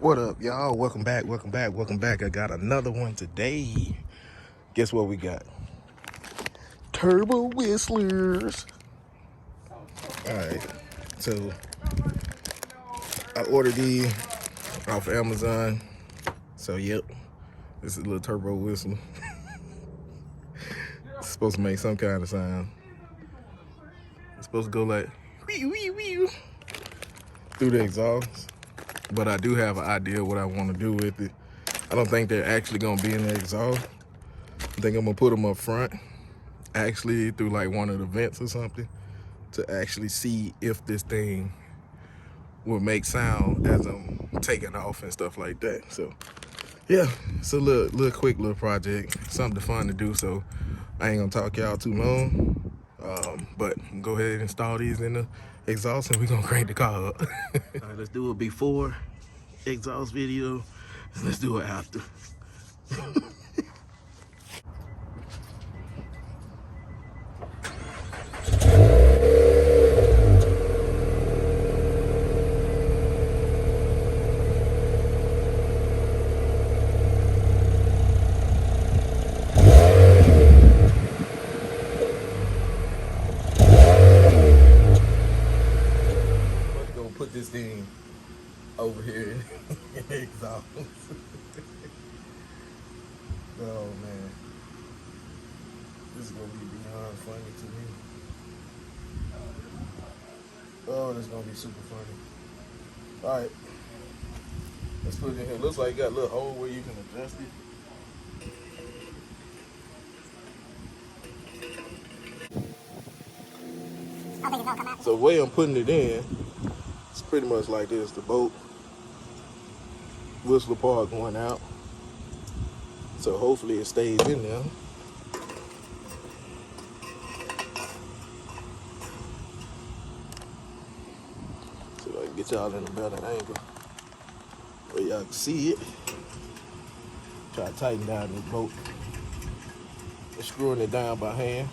What up, y'all? Welcome back. I got another one today. Guess what we got? Turbo whistlers. All right, so I ordered these off Amazon. So yep, this is a little turbo whistle. It's supposed to make some kind of sound. It's supposed to go like wee wee wee through the exhaust. But I do have an idea what I want to do with it. I don't think they're actually gonna be in the exhaust. I think I'm gonna put them up front, actually through like one of the vents or something, to actually see if this thing will make sound as I'm taking off and stuff like that. So yeah, it's a little quick little project, something fun to do. So I ain't gonna talk y'all too long. But go ahead and install these in the exhaust and we're gonna crank the car up. All right, let's do a before exhaust video. Let's do it after. Put this thing over here in the exhaust. Oh man, this is gonna be beyond funny to me. Oh, this is gonna be super funny. All right, let's put it in here. Looks like you got a little hole where you can adjust it. So the way I'm putting it in, it's pretty much like this. The bolt whistle part going out. So hopefully it stays in there. So I can get y'all in a better angle where y'all can see it. Try to tighten down this bolt. And screwing it down by hand.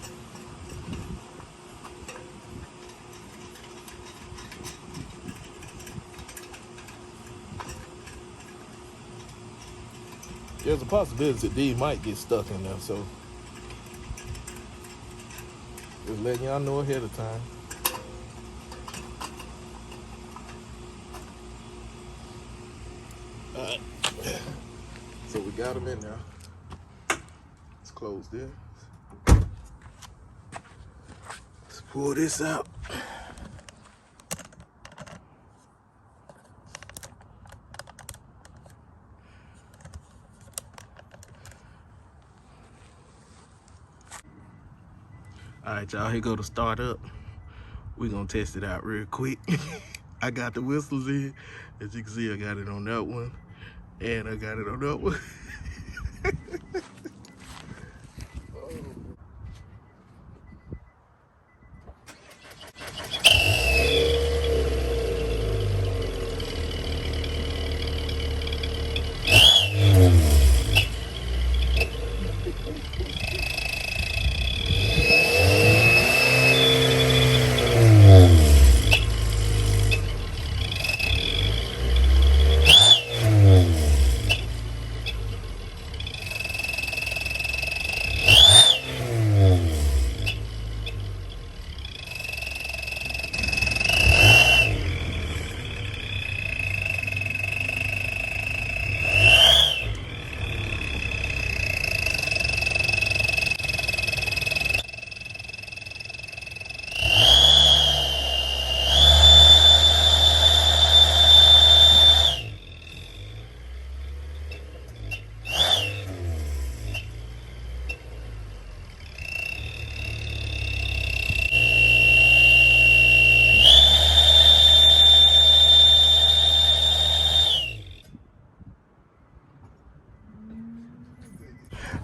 There's a possibility that these might get stuck in there, so just letting y'all know ahead of time. All right, so we got them in there. Let's close this. Let's pull this out. All right, y'all, here go to start up. We're gonna test it out real quick. I got the whistles in. As you can see, I got it on that one. And I got it on that one.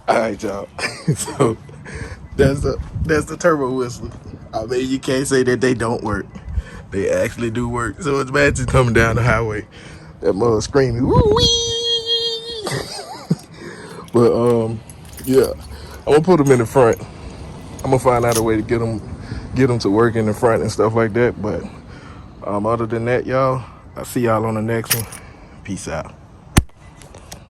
All right, y'all. So that's the turbo whistle. I mean, you can't say that they don't work. They actually do work. So it's bad just coming down the highway. That mother screaming, woo wee. But yeah, I'm gonna put them in the front. I'm gonna find out a way to get them to work in the front and stuff like that. But other than that, y'all, I'll see y'all on the next one. Peace out.